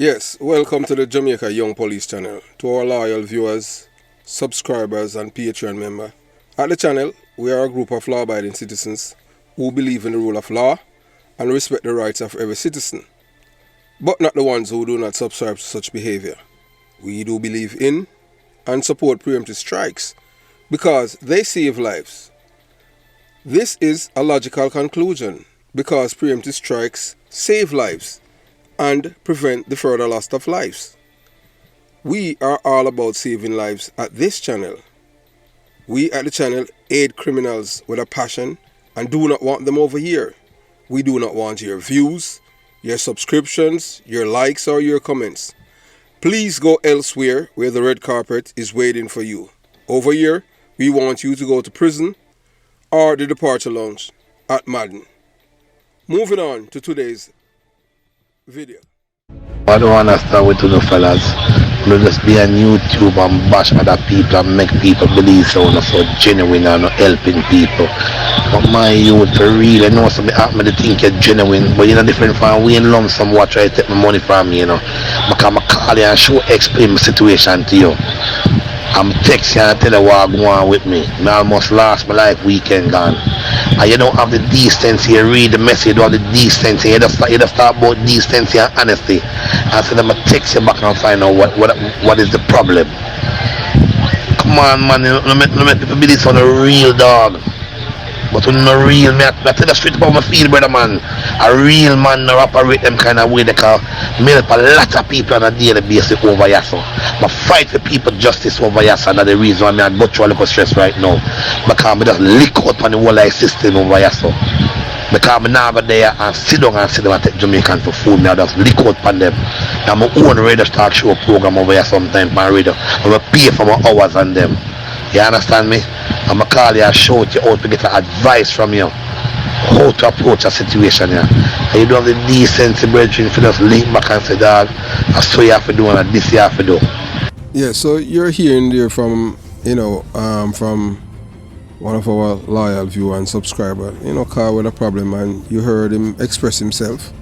Yes, welcome to the Jamaica Young Police channel. To our loyal viewers, subscribers and Patreon member. At the channel, we are a group of law-abiding citizens who believe in the rule of law and respect the rights of every citizen, but not the ones who do not subscribe to such behavior. We do believe in and support preemptive strikes because they save lives. This is a logical conclusion because preemptive strikes save lives and prevent the further loss of lives. We are all about saving lives at this channel. We at the channel aid criminals with a passion and do not want them over here. We do not want your views, your subscriptions, your likes or your comments. Please go elsewhere where the red carpet is waiting for you. Over here, we want you to go to prison or the departure lounge at Madden. Moving on to today's video. I don't understand what to do, fellas. You just be on YouTube and bash other people and make people believe so genuine and not helping people. But my youth really know something happen to think you're genuine, but you're not different from we in lump sum what try to take my money from me, you know. Because I call you and show explain my situation to you. I'm texting and tell you what go on with me. I almost lost my life weekend gone. And you don't have the decency, you read the message, all the decency, you just talk about decency and honesty. And so I'm going to text you back and find out what is the problem. Come on, man, you make people believe it's on a real dog. But when no real, I tell you straight about my feel, brother, man. A real man no operate them kind of way they can help a lot of people on a daily basis over here. So. But fight for people justice over here, so that's the reason why I go through a little stress right now. Because I just lick out on the whole life system over here. So. Because I now go there and sit down and take Jamaican for food. I just lick out on them. I'm my own radio talk show program over here sometimes on radio. I'm going to pay for my hours on them. You understand me? I'm going to call you and shout you out to get advice from you. How to approach a situation here. And you don't have the decency, brethren, if you just link back and say, dog, I saw you have to do and this you have to do. Yeah, so you're hearing there from, from one of our loyal viewer and subscriber, Carl with a problem, and you heard him express himself,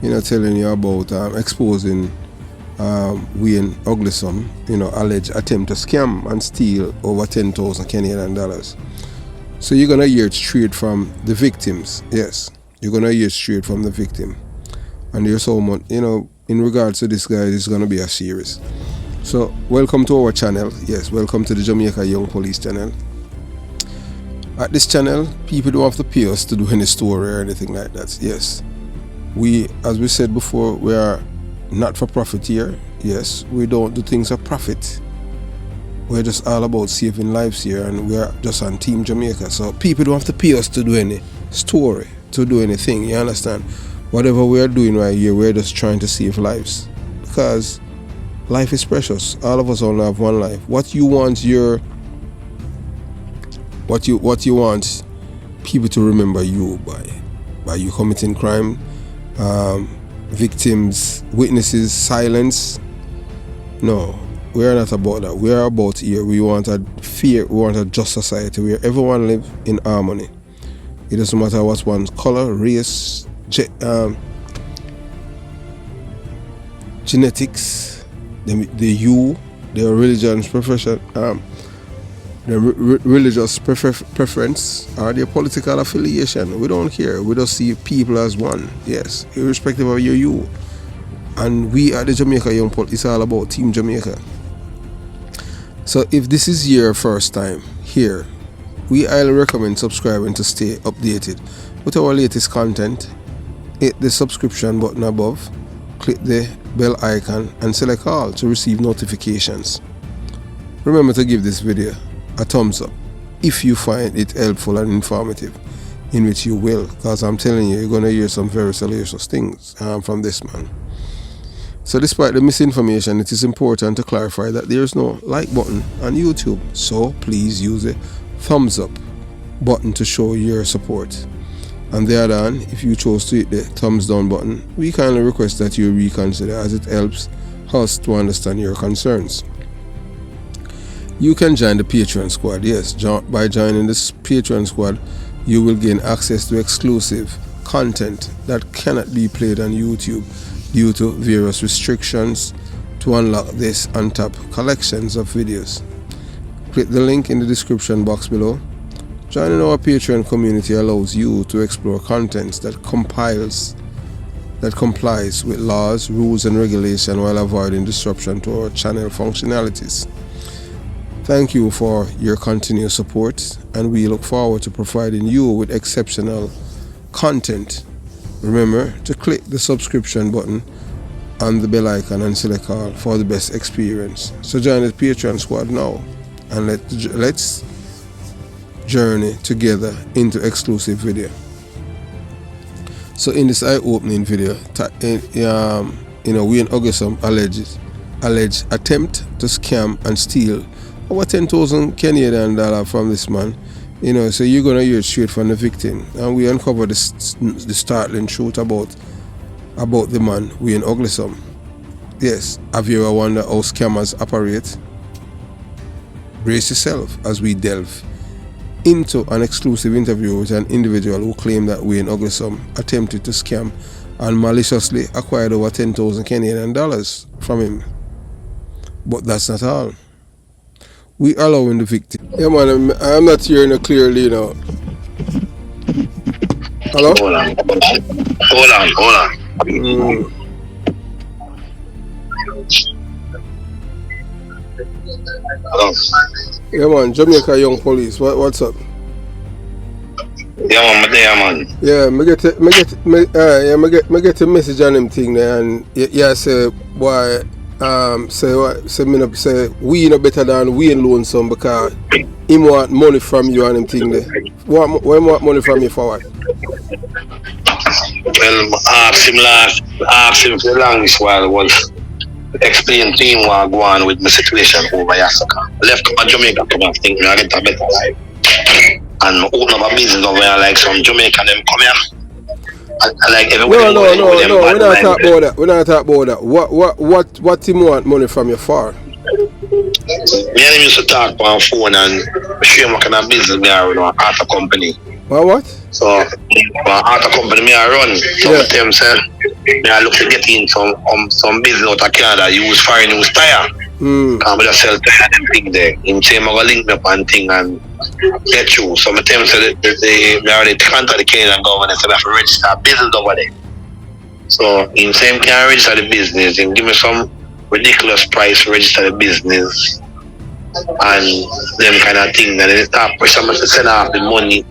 telling you about exposing we in Uglisome, alleged attempt to scam and steal over 10,000 Canadian dollars. So you're gonna hear it straight from the victims. Yes, you're gonna hear it straight from the victim. And there's so much, in regards to this guy, it's gonna be a series. So welcome to our channel. Yes, welcome to the Jamaica Young Police channel. At this channel, people don't have to pay us to do any story or anything like that. Yes, we, as we said before, we are not for profit here. Yes, we don't do things for profit. We're just all about saving lives here, and we're just on Team Jamaica. So people don't have to pay us to do any story, to do anything. You understand? Whatever we're doing right here, we're just trying to save lives, because life is precious. All of us only have one life. What you want people to remember you by you committing crime, victims, witnesses, silence. No, we are not about that. We are about here. We want a just society where everyone lives in harmony. It doesn't matter what one's color, race, genetics, the religious profession, their religious preference, or their political affiliation. We don't care. We just see people as one. Yes, irrespective of you. And we at the Jamaica Young Police, it's all about Team Jamaica. So if this is your first time here, we highly recommend subscribing to stay updated with our latest content. Hit the subscription button above, click the bell icon and select all to receive notifications. Remember to give this video a thumbs up if you find it helpful and informative, in which you will, because I'm telling you, you're going to hear some very salacious things from this man. So despite the misinformation, it is important to clarify that there is no like button on YouTube, so please use the thumbs up button to show your support. On the other hand, if you chose to hit the thumbs down button, we kindly request that you reconsider, as it helps us to understand your concerns. You can join the Patreon squad. Yes, by joining this Patreon squad, you will gain access to exclusive content that cannot be played on YouTube due to various restrictions to unlock this and tap collections of videos. Click the link in the description box below. Joining our Patreon community allows you to explore contents that complies with laws, rules and regulations while avoiding disruption to our channel functionalities. Thank you for your continued support, and we look forward to providing you with exceptional content. Remember to click the subscription button and the bell icon and select all for the best experience. So join the Patreon squad now, and let's journey together into exclusive video. So in this eye-opening video, we in Uglisome alleged attempt to scam and steal over 10,000 Canadian dollars from this man. So you're gonna hear it straight from the victim, and we uncover the startling truth about the man we in Uglisome. Yes, have you ever wondered how scammers operate? Brace yourself as we delve into an exclusive interview with an individual who claimed that we in Uglisome attempted to scam and maliciously acquired over 10,000 Canadian dollars from him. But that's not all. We are allowing the victim. Yeah man, I'm not hearing it clearly now. Hello? Hold on. Hello. Yeah man, Jamaica Young Police, what's up? Yeah man. Yeah, me get a message on him thing there, and yeah say boy, say we no better than we in Lonesome because he want money from you and him thing there. What want money from you for what? Well, ask him for the longest while was explain to him what I go on with my situation over Yasaka. Left up Jamaica come and think me I get a better life. And open up a business over here like some Jamaican them come here. And like everybody No, we're not talking about that. We're not talking about that. What him want money from you for? Me and him used to talk on phone and show him what kind of business me I run, an auto company. What? So, an auto company me I run. So I tell him, say, me I look to get in some business out of Canada, use foreign use tire. Because I just sell tire and thing there. Him say, I'm going to link me up and thing and get you. So I tell him, say, they already contact the Canadian government, so I have to register a business over there. So, him say, him can register the business, him give me some ridiculous price to register the business and them kind of thing. And then they start pressure me to send off the money.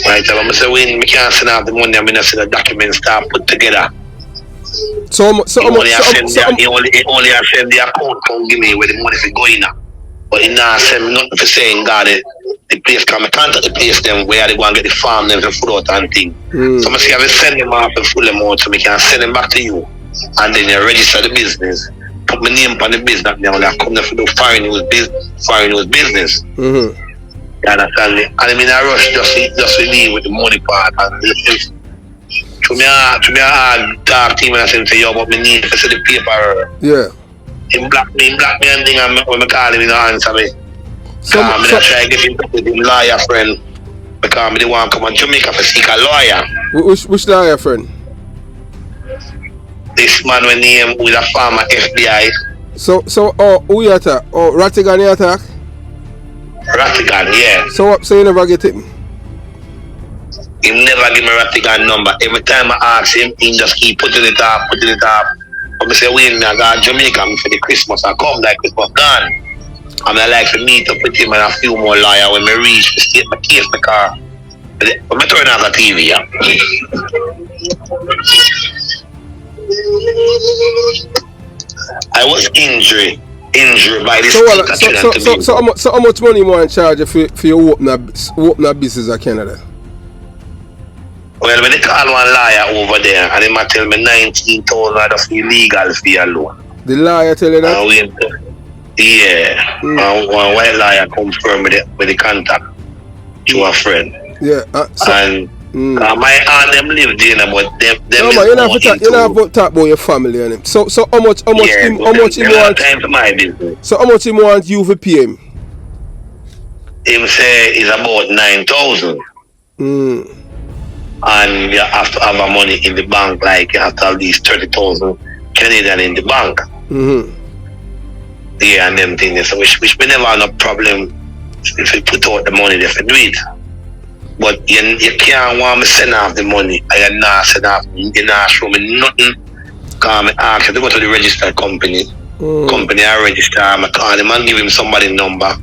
Right, I'm say when we can't send off the money, I'm gonna send the documents start put together. He only send the account come give me where the money is going now. But he not send nothing for saying God the place come contact the place them where they go and get the farm them and food out and thing. So I say I will send them off and full them out so we can send them back to you. And then you register the business. Put my name on the business now and I come there for do foreign news business. You understand me? And I'm in a rush just to leave with the money part. And to me I talk to him and I say, yo, but me need to see the paper. Yeah. He block me and thing, and when I call him, he don't answer me. I'm going to try to get him with him lawyer friend. Because I don't want to come to Jamaica to seek a lawyer. Which lawyer friend? This man when name with a farmer FBI. So who you attack? Oh, Rattigan you attack? Rattigan, yeah. So you never get him? He never give me Rattigan number. Every time I ask him, he just keep putting it up. I say, wait, I got Jamaica for the Christmas. I come like Christmas gone. And I like to meet up with him and a few more lawyers when I reach the state my case the car. But I turn on the TV, yeah. I was injured by this. So how much money you want to charge for you open a business in Canada? Well, when they call one lawyer over there and they might tell me 19,000 of illegal fee alone. The lawyer tell you that? Yeah. One white lawyer confirm with the contact to a friend. Yeah. My aunt them live there, but them no, man, you're not about to talk about your family and him. So how much him want? Time for my business. So how much him want you to pay him? Him say it's about 9,000. and you have to have a money in the bank, like you have to have these 30,000 Canadian in the bank. Yeah, and them things, which we never have no problem if you put out the money if you do it. But you can't want me send off the money. I not send off, you not show me nothing. Because I ask you to go to the registered company. Company I register, I call him and give him somebody number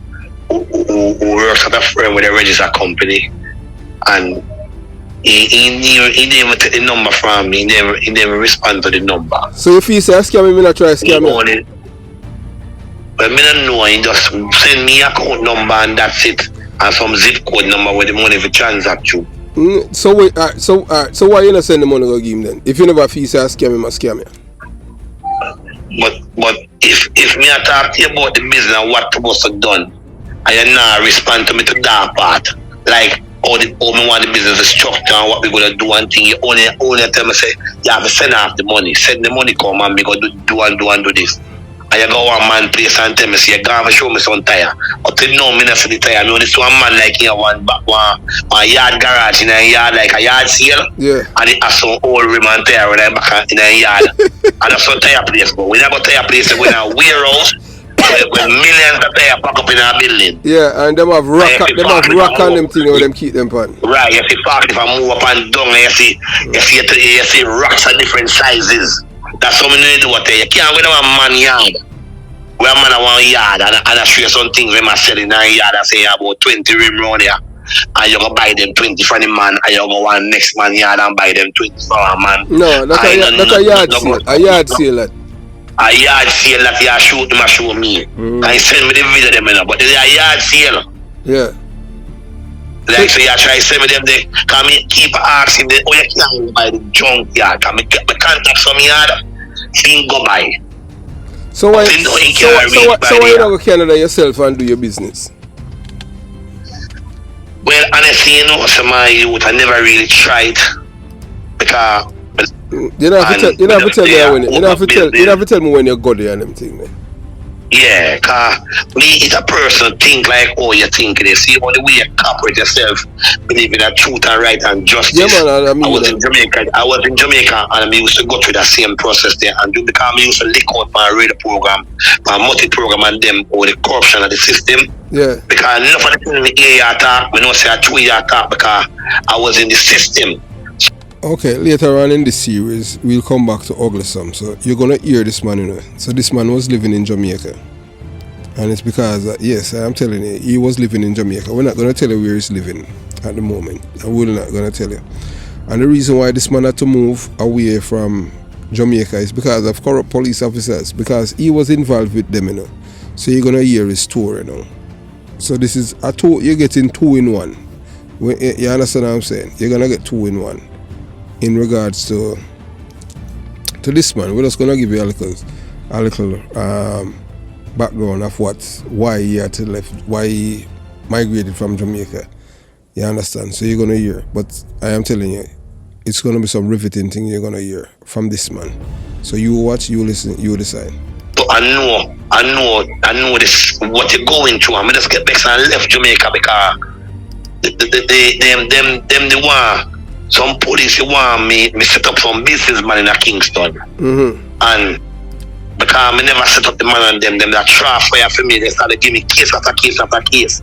who works at a firm with a registered company. And he never take the number from me. He never respond to the number. So if you say scam me, not try scam me. But me don't know. He just send me account number and that's it. And some zip code number where the money for transact you. So wait, so why you not send the money to give him then? If you never feel say scam him, scam you. But if me I talk to you about the business and what supposed to done, and you not respond to me to that part, like how me want the business structure and what we gonna do and thing, you only tell me say you have to send off the money, send the money come and me go do this. And you go one man place and tell me say you gonna show me some tire. But you know me not see the tire, me only see one man like here one yard garage in a yard like a yard sale. Yeah. And it has some old rim and tire when I back in a yard. And that's some tire place, but we never tire place we in a warehouse with millions of tire pack up in our building. Yeah, and them have rock on them thing or them keep them pan. Right, you see park if I move up and down you see rocks of different sizes. That's how many do what you can't go to a man yard. Where a man a one yard and I show you some things when I sell in a yard and say about 20 rim round here. And you go buy them 20 from the man and you go one next man yard and buy them 20 for a man. No, that's a yard sale. A yard sale that. A yard sale that you shoot them and show me. And send me the video them in, but it's a yard sale. Yeah. Like so you try to send me them there. Can me keep asking them, oh you can't buy the junk yard. Can me get my contact from yard, thing go buy. So why you don't go to Canada yourself and do your business? Well, honestly, you know, some of my youth I never really tried because you don't have to tell me when you go there and them thing, man. Yeah, cause me is a person think like oh you think it is. See how the way you operate yourself, believe in the truth and right and justice. Yeah, man, I was in Jamaica and I used to go through that same process there and do because I used to lick out my radio program, my multi program and them or the corruption of the system. Yeah. Because enough of the things we hear you talk, we don't say a true you talk because I was in the system. Okay, later on in this series, we'll come back to Uglisome. So you're going to hear this man, you know. So this man was living in Jamaica. And it's because, yes, I'm telling you, he was living in Jamaica. We're not going to tell you where he's living at the moment. We're not going to tell you. And the reason why this man had to move away from Jamaica is because of corrupt police officers. Because he was involved with them, you know. So you're going to hear his story, you know. So this is, you're getting 2 in 1. You understand what I'm saying? You're going to get 2 in 1. In regards to this man, we're just gonna give you a little background of why he had to left, why he migrated from Jamaica. You understand? So you're gonna hear, but I am telling you, it's gonna be some riveting thing you're gonna hear from this man. So you watch, you listen, you decide. So I know this what you're going through. I'm just get back and left Jamaica because the one. Some police want me set up some businessman in a Kingston. And because I never set up the man and them that try fire for me, they started giving me case after case after case.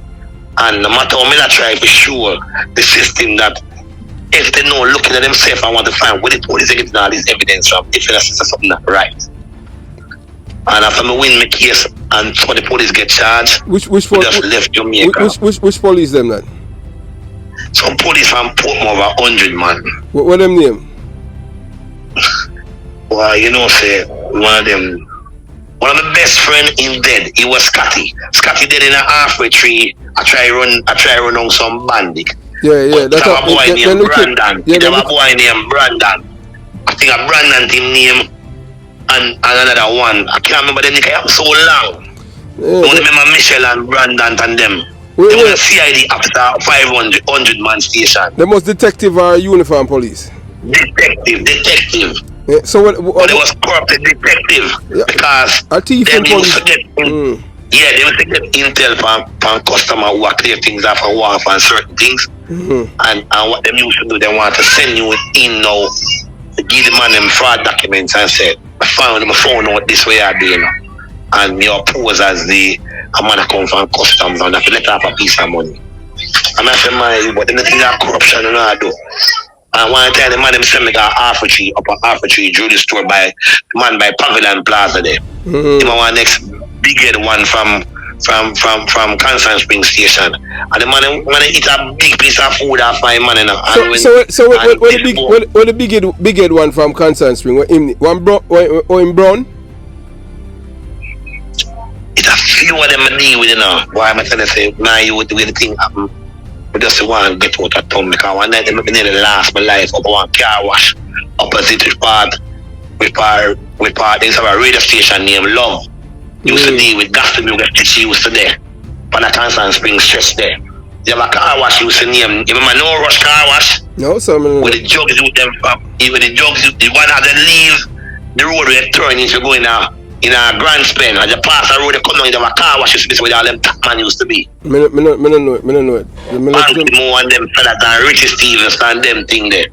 And no matter how many I try to show the system that if they know looking at themselves, I want to find where the police are getting all this evidence from, if they say something not right. And after I win my case and so the police get charged, we just left Jamaica. Which police them that? Some police from Portmore, over 100 man. What them name? Well, you know, say one of the best friend in dead. He was Scotty. Scotty dead in a halfway tree. I try run on some bandit. Yeah. That's a boy named Brandon. A boy named Brandon. I think a Brandon team name and another one. I can't remember the name. I'm so long. I don't remember Michelle and Brandon and them. They were CID after 500 man station. They must detective or uniform police. Detective. Yeah, so but it was corrupted detective because they used to get they used to get intel from customer who are clear things off and wharf and certain things. And what them used to do, they want to send you in now to give the man them fraud documents and say, I found my phone out this way I do, you know. And you pose as the a man that come from customs and have to let off a piece of money. And I say, man, but then the thing that corruption and all do. And one time the man them send me got half a tree up a half a tree jewelry store by the man by Pavilion Plaza there. Him one next big head one from Constant Spring Station. And the man when they eat a big piece of food off my man, you know. So what the big head one from Constant Spring? One brown? It's a few of them I deal with, you know. Why am I trying to say, now you would do anything happen? But just want to get out of town because one night I've been nearly lost my life up one car wash opposite with part there's a radio station named Love. Used to deal with gospel music she used to there. On a Constant Spring stress there. They have a car wash used to name. You remember No Rush Car Wash? No, sir. With the jugs with them with the jugs, the one that they leave the road where they turn into going now. In a grand span, as you pass the road, you come down, you have a car wash, you see where all them top man used to be. Me don't know it. Banky Moore and them fellas and Richie Stevens and them thing there.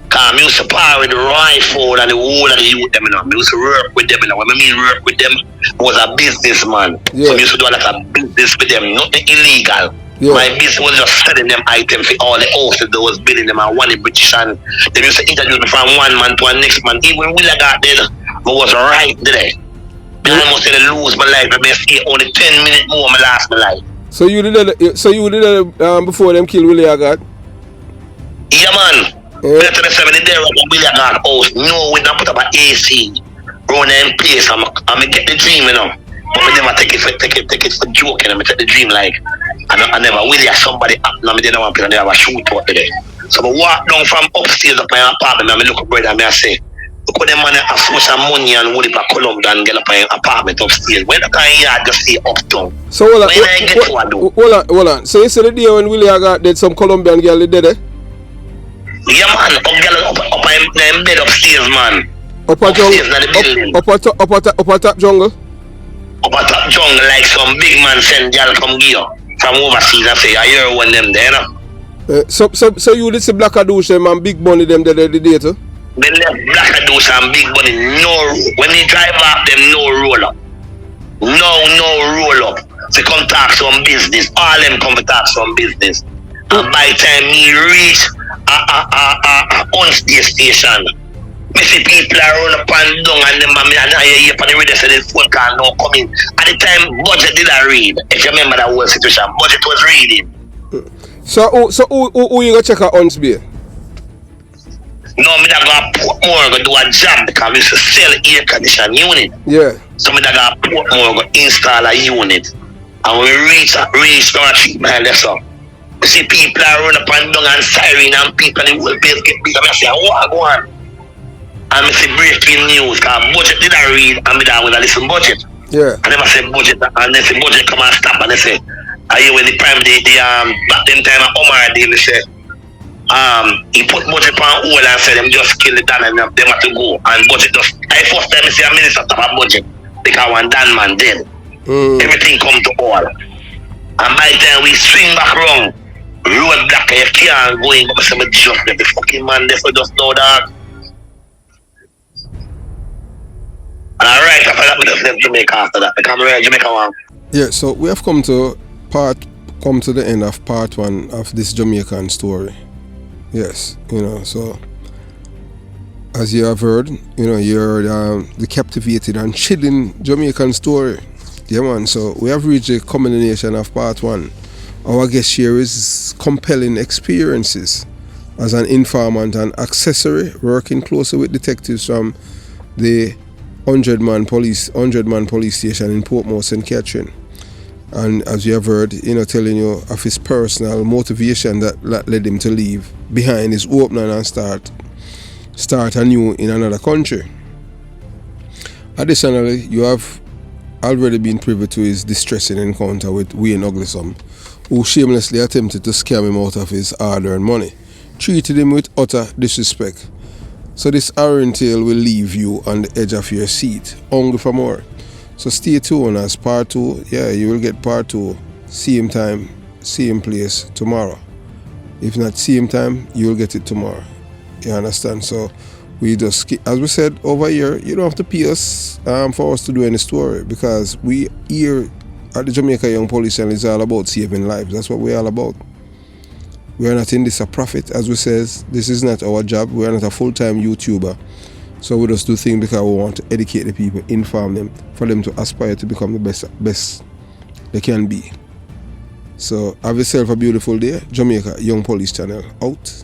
Cause I used to power with the rifle and the whole of the youth them, you know. I used to work with them, you know. When I mean work with them, I was a businessman. Yeah. So I used to do a lot of business with them, nothing illegal. Yeah. My business was just selling them items for all the houses that was building them and one in British and they used to introduce me from one man to the next man. Even when I got there, I was right there. I almost said I lose my life. I stay only 10 minutes more I lost my life. So you did that before them kill Willie Agard? Yeah, man. Yeah. After the 70 there at Willie Agard house, no, we don't put up an AC. Run in place. I'm get the dream, you know. But I never take it for joking. I take the dream like I never Willie somebody up. I didn't want to have a shoot out there. So I walk down from upstairs up my apartment and I look at brother and I say, look what them man have so much money and money for Colombia and get up in an apartment upstairs. When the kind yard just stay uptown. So hold on. So you said the day when Willie Agard did some Colombian girl did it? Yeah man, up in bed upstairs man. Up a top jungle? Up a top jungle like some big man send girl come give you from overseas and say I hear one them there, you know. So you did see Black Adouche them and Big Bunny them there the day too? They left Black Adouche and Big Bunny no when they drive up them no roll up. No roll up. They come talk some business. All them come to talk some business. And by the time me reach on station, me see people are run up and down and them and I hear on the radio say the phone call now coming. At the time Budget did I read. If you remember that whole situation, Budget was reading. So who you go check out Huntsby? No, me da go Portmore go do a job because we used to sell air condition unit. Yeah. So me da go Portmore go install a unit. And when we reach down a street behind there, so you see people are run up and down and siren and people in the whole place get big. And I say, what go on? And I say breaking news because Budget did I read and me da with a listen Budget. Yeah. And then I say Budget and they say Budget come and stop and they say, are you when the prime day back them time at Omar day they say he put Budget on hold and said them just kill the Dan and them have to go and Budget just I first time I see a minister talk about Budget because one Dan man dead. Everything come to all. And by the time we swing back round, road block you can't go in, but I just let the fucking man there so just know that. Alright, after that we just left Jamaica after that. Because I'm Jamaica one. Yeah, so we have come to the end of part 1 of this Jamaican story. Yes, so as you have heard, you heard the captivated and chilling Jamaican story. Yeah man, so we have reached the culmination of part 1. Our guest here is compelling experiences as an informant and accessory, working closely with detectives from the 100-man police station in Portmore, St. Catherine. And as you have heard, telling you of his personal motivation that led him to leave behind his opening and start anew in another country. Additionally, you have already been privy to his distressing encounter with Wayne Uglisome, who shamelessly attempted to scam him out of his hard-earned money, treated him with utter disrespect. So this iron tale will leave you on the edge of your seat, hungry for more. So stay tuned as part 2. Yeah, you will get part 2. Same time, same place tomorrow. If not same time, you'll get it tomorrow. You understand? So we just, as we said over here, you don't have to pay us for us to do any story, because we here at the Jamaica Young Police Channel is all about saving lives. That's what we're all about. We are not in this a profit, as we says. This is not our job. We are not a full-time YouTuber. So we just do things because we want to educate the people, inform them, for them to aspire to become the best they can be. So have yourself a beautiful day. Jamaica Young Police Channel out.